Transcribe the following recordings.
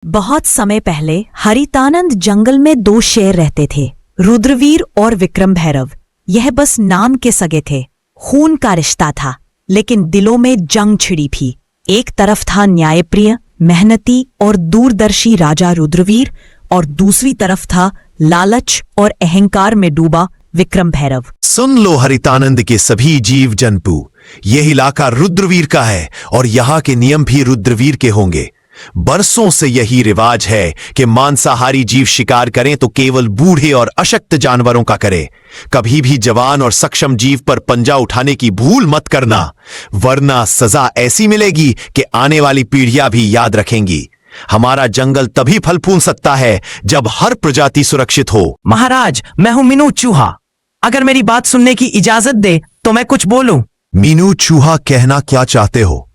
बहुत समय पहले हरितानंद जंगल में दो शेर रहते थे, रुद्रवीर और विक्रम भैरव। यह बस नाम के सगे थे, खून का रिश्ता था, लेकिन दिलों में जंग छिड़ी थी। एक तरफ था न्यायप्रिय, मेहनती और दूरदर्शी राजा रुद्रवीर, और दूसरी तरफ था लालच और अहंकार में डूबा विक्रम भैरव। सुन लो हरितानंद के सभी जीव जंतु, यह इलाका रुद्रवीर का है और यहाँ के नियम भी रुद्रवीर के होंगे। बरसों से यही रिवाज है कि मांसाहारी जीव शिकार करें तो केवल बूढ़े और अशक्त जानवरों का करें। कभी भी जवान और सक्षम जीव पर पंजा उठाने की भूल मत करना, वरना सजा ऐसी मिलेगी कि आने वाली पीढ़ियां भी याद रखेंगी। हमारा जंगल तभी फल फूल सकता है जब हर प्रजाति सुरक्षित हो। महाराज, मैं हूं मीनू चूहा। अगर मेरी बात सुनने की इजाजत दे तो मैं कुछ बोलूं। मीनू चूहा कहना क्या चाहते हो,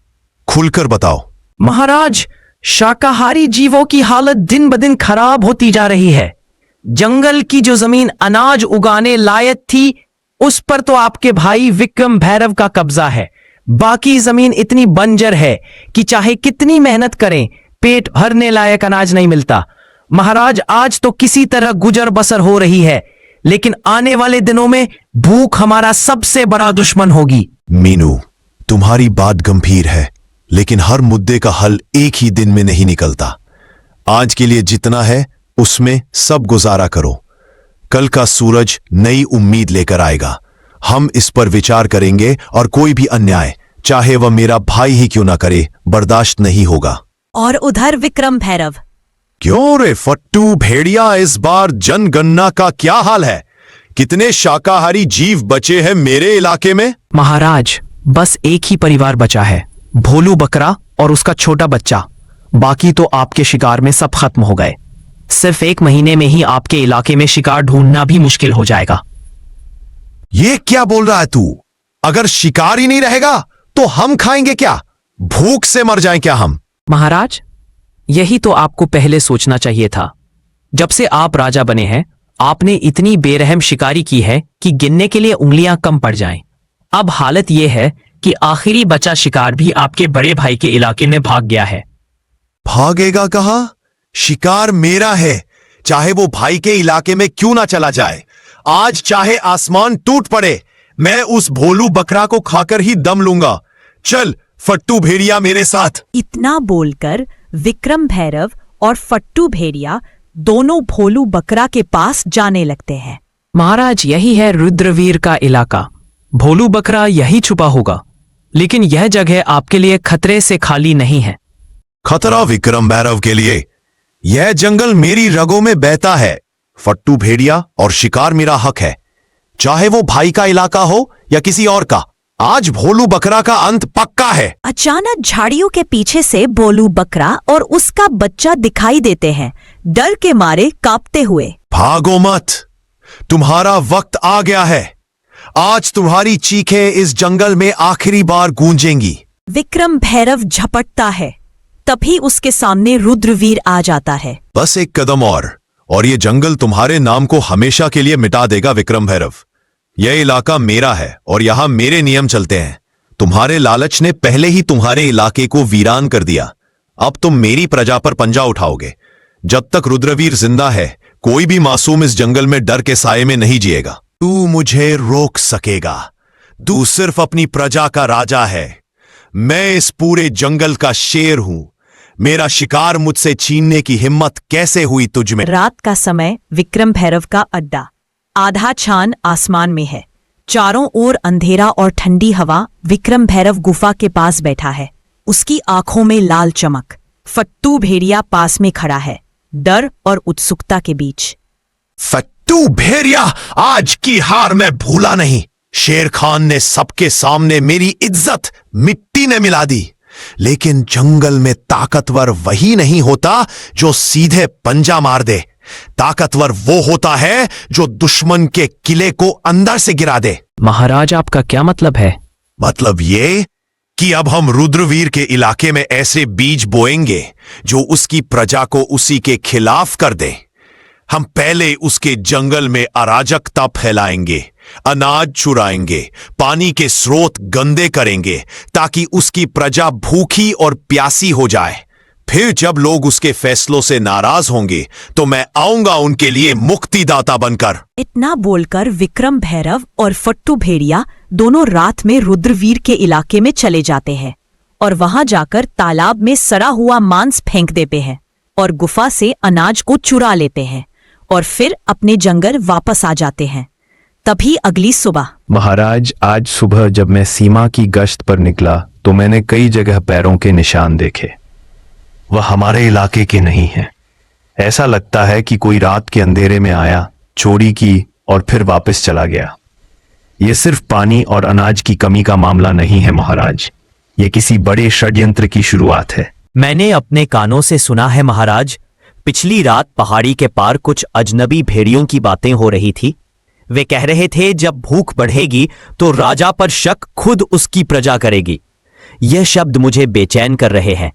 खुलकर बताओ। महाराज, शाकाहारी जीवों की हालत दिन ब दिन खराब होती जा रही है। जंगल की जो जमीन अनाज उगाने लायक थी, उस पर तो आपके भाई विक्रम भैरव का कब्जा है। बाकी जमीन इतनी बंजर है कि चाहे कितनी मेहनत करें, पेट भरने लायक अनाज नहीं मिलता। महाराज, आज तो किसी तरह गुजर बसर हो रही है, लेकिन आने वाले दिनों में भूख हमारा सबसे बड़ा दुश्मन होगी। मीनू, तुम्हारी बात गंभीर है, लेकिन हर मुद्दे का हल एक ही दिन में नहीं निकलता। आज के लिए जितना है उसमें सब गुजारा करो, कल का सूरज नई उम्मीद लेकर आएगा। हम इस पर विचार करेंगे और कोई भी अन्याय, चाहे वह मेरा भाई ही क्यों ना करे, बर्दाश्त नहीं होगा। और उधर विक्रम भैरव। क्यों रे फट्टू भेड़िया, इस बार जनगणना का क्या हाल है? कितने शाकाहारी जीव बचे हैं मेरे इलाके में? महाराज, बस एक ही परिवार बचा है, भोलू बकरा और उसका छोटा बच्चा। बाकी तो आपके शिकार में सब खत्म हो गए। सिर्फ 1 महीने में ही आपके इलाके में शिकार ढूंढना भी मुश्किल हो जाएगा। ये क्या बोल रहा है तू? अगर शिकार ही नहीं रहेगा तो हम खाएंगे क्या? भूख से मर जाएं क्या हम? महाराज, यही तो आपको पहले सोचना चाहिए था। जब से आप राजा बने हैं, आपने इतनी बेरहम शिकारी की है कि गिनने के लिए उंगलियां कम पड़ जाएं। अब हालत यह है कि आखिरी बचा शिकार भी आपके बड़े भाई के इलाके में भाग गया है। भागेगा कहाँ? शिकार मेरा है, चाहे वो भाई के इलाके में क्यों ना चला जाए। आज चाहे आसमान टूट पड़े, मैं उस भोलू बकरा को खाकर ही दम लूंगा। चल फट्टू भेड़िया मेरे साथ। इतना बोलकर विक्रम भैरव और फट्टू भेड़िया दोनों भोलू बकरा के पास जाने लगते हैं। महाराज, यही है रुद्रवीर का इलाका। भोलू बकरा यही छुपा होगा, लेकिन यह जगह आपके लिए खतरे से खाली नहीं है। खतरा विक्रम भैरव के लिए? यह जंगल मेरी रगों में बहता है। फट्टू भेड़िया और शिकार मेरा हक है, चाहे वो भाई का इलाका हो या किसी और का। आज भोलू बकरा का अंत पक्का है। अचानक झाड़ियों के पीछे से भोलू बकरा और उसका बच्चा दिखाई देते हैं, डर के मारे कांपते हुए। भागो मत, तुम्हारा वक्त आ गया है। आज तुम्हारी चीखें इस जंगल में आखिरी बार गूंजेंगी। विक्रम भैरव झपटता है, तभी उसके सामने रुद्रवीर आ जाता है। बस एक कदम और ये जंगल तुम्हारे नाम को हमेशा के लिए मिटा देगा विक्रम भैरव। यह इलाका मेरा है और यहां मेरे नियम चलते हैं। तुम्हारे लालच ने पहले ही तुम्हारे इलाके को वीरान कर दिया। अब तुम मेरी प्रजा पर पंजा उठाओगे। जब तक रुद्रवीर जिंदा है, कोई भी मासूम इस जंगल में डर के साये में नहीं जिएगा। तू मुझे रोक सकेगा? तू सिर्फ अपनी प्रजा का राजा है। मैं इस पूरे जंगल का शेर हूं। मेरा शिकार मुझसे छीनने की हिम्मत कैसे हुई तुझ में? रात का समय, विक्रम भैरव का अड्डा। आधा चांद आसमान में है, चारों ओर अंधेरा और ठंडी हवा। विक्रम भैरव गुफा के पास बैठा है, उसकी आंखों में लाल चमक। फट्टू भेड़िया पास में खड़ा है, डर और उत्सुकता के बीच। फट्टू भेड़िया, आज की हार मैं भूला नहीं। शेर खान ने सबके सामने मेरी इज्जत मिट्टी ने मिला दी। लेकिन जंगल में ताकतवर वही नहीं होता जो सीधे पंजा मार दे। ताकतवर वो होता है जो दुश्मन के किले को अंदर से गिरा दे। महाराज, आपका क्या मतलब है? मतलब ये कि अब हम रुद्रवीर के इलाके में ऐसे बीज बोएंगे जो उसकी प्रजा को उसी के खिलाफ कर दे। हम पहले उसके जंगल में अराजकता फैलाएंगे, अनाज चुराएंगे, पानी के स्रोत गंदे करेंगे ताकि उसकी प्रजा भूखी और प्यासी हो जाए। फिर जब लोग उसके फैसलों से नाराज होंगे तो मैं आऊंगा उनके लिए मुक्तिदाता बनकर। इतना बोलकर विक्रम भैरव और फट्टू भेड़िया दोनों रात में रुद्रवीर के इलाके में चले जाते हैं और वहां जाकर तालाब में सड़ा हुआ मांस फेंक देते हैं और गुफा से अनाज को चुरा लेते हैं और फिर अपने जंगल वापस आ जाते हैं। तभी अगली सुबह। महाराज, आज सुबह जब मैं सीमा की गश्त पर निकला तो मैंने कई जगह पैरों के निशान देखे। वह हमारे इलाके के नहीं हैं। ऐसा लगता है कि कोई रात के अंधेरे में आया, चोरी की और फिर वापस चला गया। यह सिर्फ पानी और अनाज की कमी का मामला नहीं है महाराज, ये किसी बड़े षड्यंत्र की शुरुआत है। मैंने अपने कानों से सुना है महाराज, पिछली रात पहाड़ी के पार कुछ अजनबी भेड़ियों की बातें हो रही थी। वे कह रहे थे जब भूख बढ़ेगी तो राजा पर शक खुद उसकी प्रजा करेगी। यह शब्द मुझे बेचैन कर रहे हैं।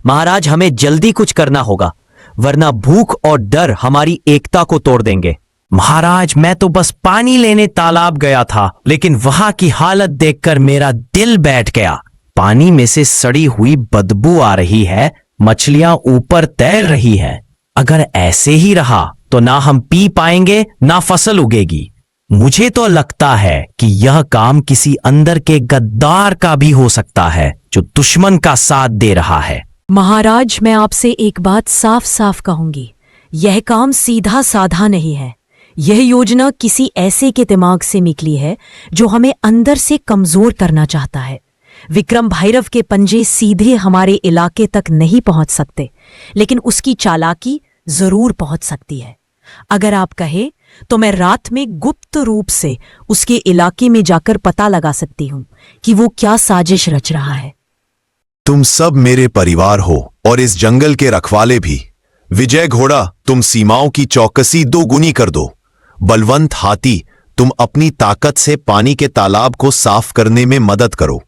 महाराज, हमें जल्दी कुछ करना होगा, वरना भूख और डर हमारी एकता को तोड़ देंगे। महाराज, मैं तो बस पानी लेने तालाब गया था, लेकिन वहां की हालत देखकर मेरा दिल बैठ गया। पानी में से सड़ी हुई बदबू आ रही है, मछलियां ऊपर तैर रही है। अगर ऐसे ही रहा तो ना हम पी पाएंगे ना फसल उगेगी। मुझे तो लगता है कि यह काम किसी अंदर के गद्दार का भी हो सकता है जो दुश्मन का साथ दे रहा है। महाराज, मैं आपसे एक बात साफ साफ कहूंगी, यह काम सीधा साधा नहीं है। यह योजना किसी ऐसे के दिमाग से निकली है जो हमें अंदर से कमजोर करना चाहता है। विक्रम भैरव के पंजे सीधे हमारे इलाके तक नहीं पहुंच सकते, लेकिन उसकी चालाकी जरूर पहुंच सकती है। अगर आप कहे तो मैं रात में गुप्त रूप से उसके इलाके में जाकर पता लगा सकती हूं कि वो क्या साजिश रच रहा है। तुम सब मेरे परिवार हो और इस जंगल के रखवाले भी। विजय घोड़ा, तुम सीमाओं की चौकसी दोगुनी कर दो। बलवंत हाथी, तुम अपनी ताकत से पानी के तालाब को साफ करने में मदद करो।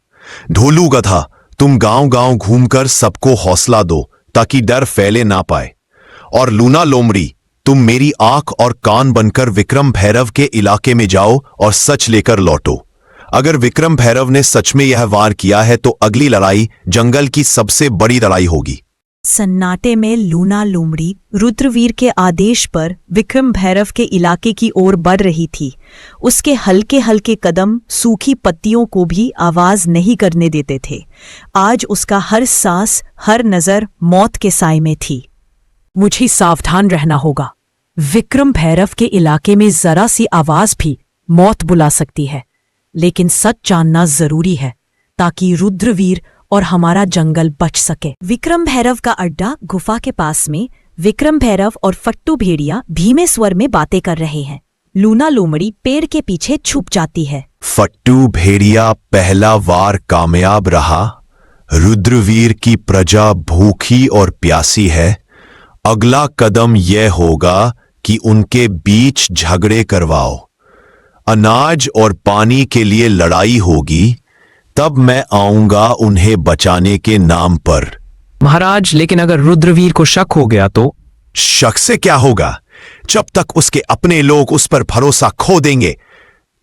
ढोलू गधा, तुम गांव-गांव घूमकर सबको हौसला दो ताकि डर फैले ना पाए। और लूना लोमड़ी, तुम मेरी आंख और कान बनकर विक्रम भैरव के इलाके में जाओ और सच लेकर लौटो। अगर विक्रम भैरव ने सच में यह वार किया है तो अगली लड़ाई जंगल की सबसे बड़ी लड़ाई होगी। सन्नाटे में लूना लोमड़ी रुद्रवीर के आदेश पर विक्रम भैरव के इलाके की ओर बढ़ रही थी। उसके हल्के हल्के कदम सूखी पत्तियों को भी आवाज नहीं करने देते थे। आज उसका हर सांस, हर नजर मौत के साए में थी। मुझे सावधान रहना होगा। विक्रम भैरव के इलाके में जरा सी आवाज भी मौत बुला सकती है, लेकिन सच जानना जरूरी है ताकि रुद्रवीर और हमारा जंगल बच सके। विक्रम भैरव का अड्डा गुफा के पास में विक्रम भैरव और फट्टू भेड़िया धीमे स्वर में बातें कर रहे हैं। लूना लोमड़ी पेड़ के पीछे छुप जाती है। फट्टू भेड़िया पहला वार कामयाब रहा। रुद्रवीर की प्रजा भूखी और प्यासी है। अगला कदम यह होगा कि उनके बीच झगड़े करवाओ। अनाज और पानी के लिए लड़ाई होगी, तब मैं आऊंगा उन्हें बचाने के नाम पर। महाराज, लेकिन अगर रुद्रवीर को शक हो गया तो? शक से क्या होगा? जब तक उसके अपने लोग उस पर भरोसा खो देंगे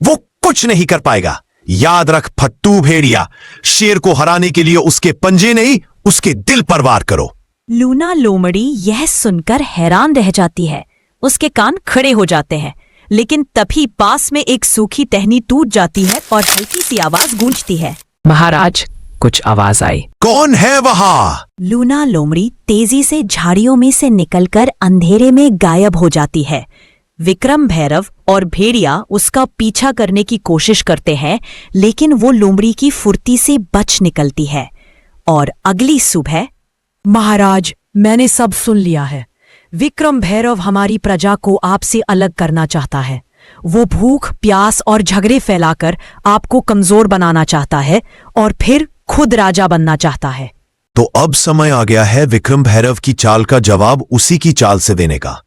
वो कुछ नहीं कर पाएगा। याद रख फट्टू भेड़िया, शेर को हराने के लिए उसके पंजे नहीं, उसके दिल पर वार करो। लूना लोमड़ी यह सुनकर हैरान रह जाती है। उसके कान खड़े हो जाते हैं, लेकिन तभी पास में एक सूखी टहनी टूट जाती है और हल्की सी आवाज गूंजती है। महाराज, कुछ आवाज आई। कौन है वहां? लूना लोमड़ी तेजी से झाड़ियों में से निकलकर अंधेरे में गायब हो जाती है। विक्रम भैरव और भेड़िया उसका पीछा करने की कोशिश करते हैं, लेकिन वो लोमड़ी की फुर्ती से बच निकलती है। और अगली सुबह। महाराज, मैंने सब सुन लिया है। विक्रम भैरव हमारी प्रजा को आपसे अलग करना चाहता है। वो भूख, प्यास और झगड़े फैलाकर आपको कमजोर बनाना चाहता है और फिर खुद राजा बनना चाहता है। तो अब समय आ गया है विक्रम भैरव की चाल का जवाब उसी की चाल से देने का।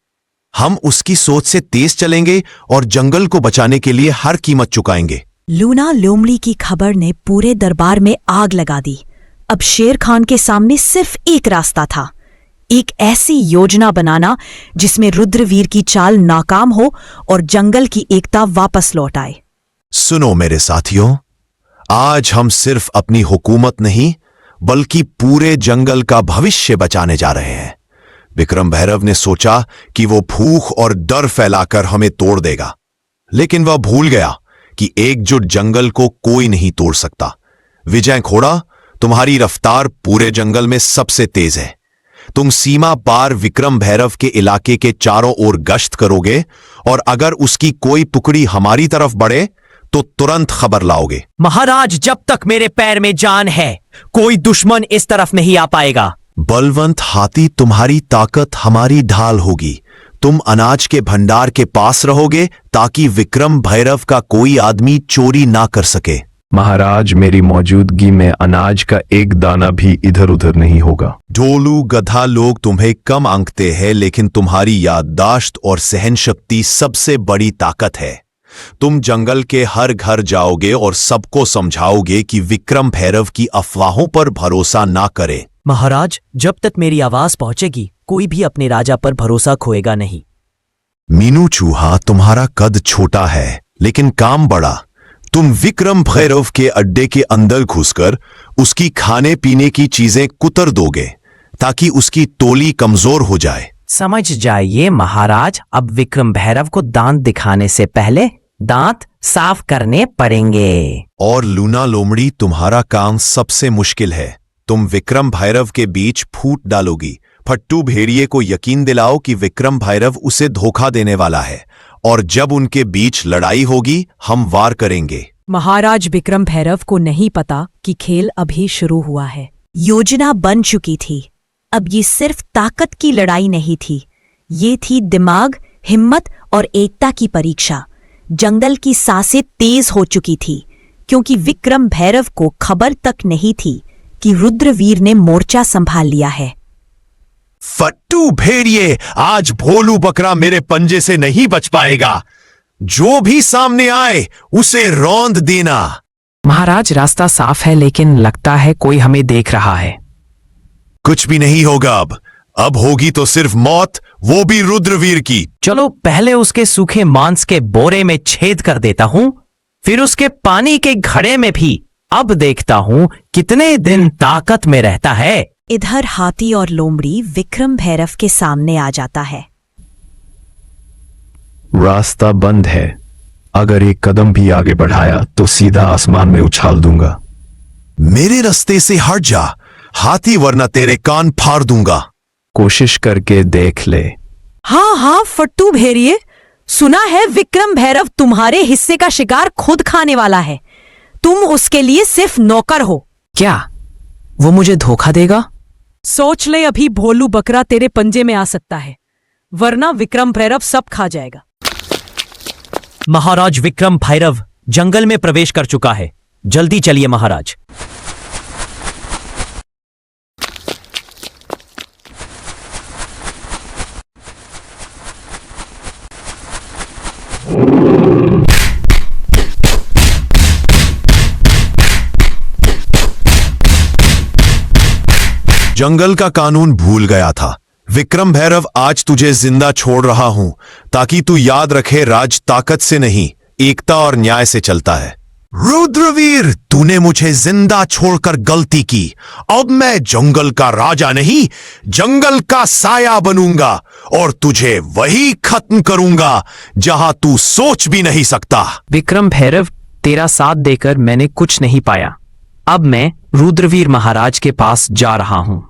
हम उसकी सोच से तेज चलेंगे और जंगल को बचाने के लिए हर कीमत चुकाएंगे। लूना लोमड़ी की खबर ने पूरे दरबार में आग लगा दी। अब शेर खान के सामने सिर्फ एक रास्ता था, एक ऐसी योजना बनाना जिसमें रुद्रवीर की चाल नाकाम हो और जंगल की एकता वापस लौट आए। सुनो मेरे साथियों, आज हम सिर्फ अपनी हुकूमत नहीं बल्कि पूरे जंगल का भविष्य बचाने जा रहे हैं। विक्रम भैरव ने सोचा कि वो भूख और डर फैलाकर हमें तोड़ देगा, लेकिन वह भूल गया कि एकजुट जंगल को कोई नहीं तोड़ सकता। विजय घोड़ा, तुम्हारी रफ्तार पूरे जंगल में सबसे तेज है। तुम सीमा पार विक्रम भैरव के इलाके के चारों ओर गश्त करोगे और अगर उसकी कोई टुकड़ी हमारी तरफ बढ़े तो तुरंत खबर लाओगे। महाराज, जब तक मेरे पैर में जान है कोई दुश्मन इस तरफ नहीं आ पाएगा। बलवंत हाथी, तुम्हारी ताकत हमारी ढाल होगी। तुम अनाज के भंडार के पास रहोगे ताकि विक्रम भैरव का कोई आदमी चोरी ना कर सके। महाराज, मेरी मौजूदगी में अनाज का एक दाना भी इधर उधर नहीं होगा। ढोलू गधा लोग तुम्हें कम आंकते हैं, लेकिन तुम्हारी याददाश्त और सहन शक्ति सबसे बड़ी ताकत है। तुम जंगल के हर घर जाओगे और सबको समझाओगे कि विक्रम भैरव की अफवाहों पर भरोसा ना करे। महाराज, जब तक मेरी आवाज पहुंचेगी कोई भी अपने राजा पर भरोसा खोएगा नहीं। मीनू चूहा, तुम्हारा कद छोटा है लेकिन काम बड़ा। तुम विक्रम भैरव के अड्डे के अंदर घुसकर उसकी खाने पीने की चीजें कुतर दोगे ताकि उसकी टोली कमजोर हो जाए। समझ जाइए महाराज, अब विक्रम भैरव को दांत दिखाने से पहले दांत साफ करने पड़ेंगे। और लूना लोमड़ी, तुम्हारा काम सबसे मुश्किल है। तुम विक्रम भैरव के बीच फूट डालोगी। फट्टू भेड़िए को यकीन दिलाओ कि विक्रम भैरव उसे धोखा देने वाला है और जब उनके बीच लड़ाई होगी हम वार करेंगे। महाराज, विक्रम भैरव को नहीं पता कि खेल अभी शुरू हुआ है। योजना बन चुकी थी। अब ये सिर्फ ताकत की लड़ाई नहीं थी, ये थी दिमाग, हिम्मत और एकता की परीक्षा। जंगल की सांसें तेज हो चुकी थी क्योंकि विक्रम भैरव को खबर तक नहीं थी कि रुद्रवीर ने मोर्चा संभाल लिया है। फट्टू भेड़िए, आज भोलू बकरा मेरे पंजे से नहीं बच पाएगा। जो भी सामने आए उसे रौंद देना। महाराज, रास्ता साफ है लेकिन लगता है कोई हमें देख रहा है। कुछ भी नहीं होगा। अब होगी तो सिर्फ मौत, वो भी रुद्रवीर की। चलो पहले उसके सूखे मांस के बोरे में छेद कर देता हूं, फिर उसके पानी के घड़े में भी। अब देखता हूं कितने दिन ताकत में रहता है। इधर हाथी और लोमड़ी विक्रम भैरव के सामने आ जाता है। रास्ता बंद है। अगर एक कदम भी आगे बढ़ाया तो सीधा आसमान में उछाल दूंगा। मेरे रास्ते से हट जा हाथी, वरना तेरे कान फाड़ दूंगा। कोशिश करके देख ले। हाँ हाँ फट्टू भेड़िए, सुना है विक्रम भैरव तुम्हारे हिस्से का शिकार खुद खाने वाला है। तुम उसके लिए सिर्फ नौकर हो। क्या वो मुझे धोखा देगा? सोच ले, अभी भोलू बकरा तेरे पंजे में आ सकता है, वरना विक्रम भैरव सब खा जाएगा। महाराज, विक्रम भैरव जंगल में प्रवेश कर चुका है। जल्दी चलिए महाराज। जंगल का कानून भूल गया था। विक्रम भैरव, आज तुझे जिंदा छोड़ रहा हूं ताकि तू याद रखे राज ताकत से नहीं, एकता और न्याय से चलता है। रुद्रवीर, तूने मुझे जिंदा छोड़कर गलती की। अब मैं जंगल का राजा नहीं, जंगल का साया बनूंगा और तुझे वही खत्म करूंगा जहां तू सोच भी नहीं सकता। विक्रम भैरव, तेरा साथ देकर मैंने कुछ नहीं पाया। अब मैं रुद्रवीर महाराज के पास जा रहा हूं।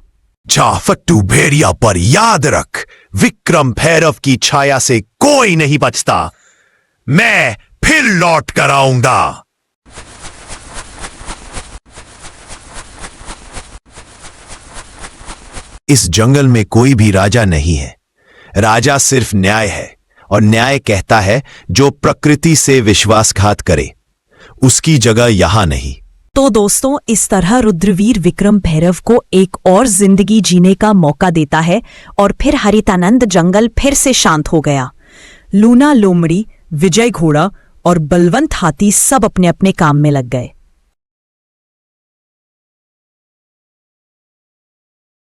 जा फट्टू भेड़िया, पर याद रख विक्रम भैरव की छाया से कोई नहीं बचता। मैं फिर लौट कर आऊंगा। इस जंगल में कोई भी राजा नहीं है। राजा सिर्फ न्याय है और न्याय कहता है जो प्रकृति से विश्वासघात करे उसकी जगह यहां नहीं। तो दोस्तों, इस तरह रुद्रवीर विक्रम भैरव को एक और जिंदगी जीने का मौका देता है और फिर हरितानंद जंगल फिर से शांत हो गया। लूना लोमड़ी, विजय घोड़ा और बलवंत हाथी सब अपने अपने काम में लग गए।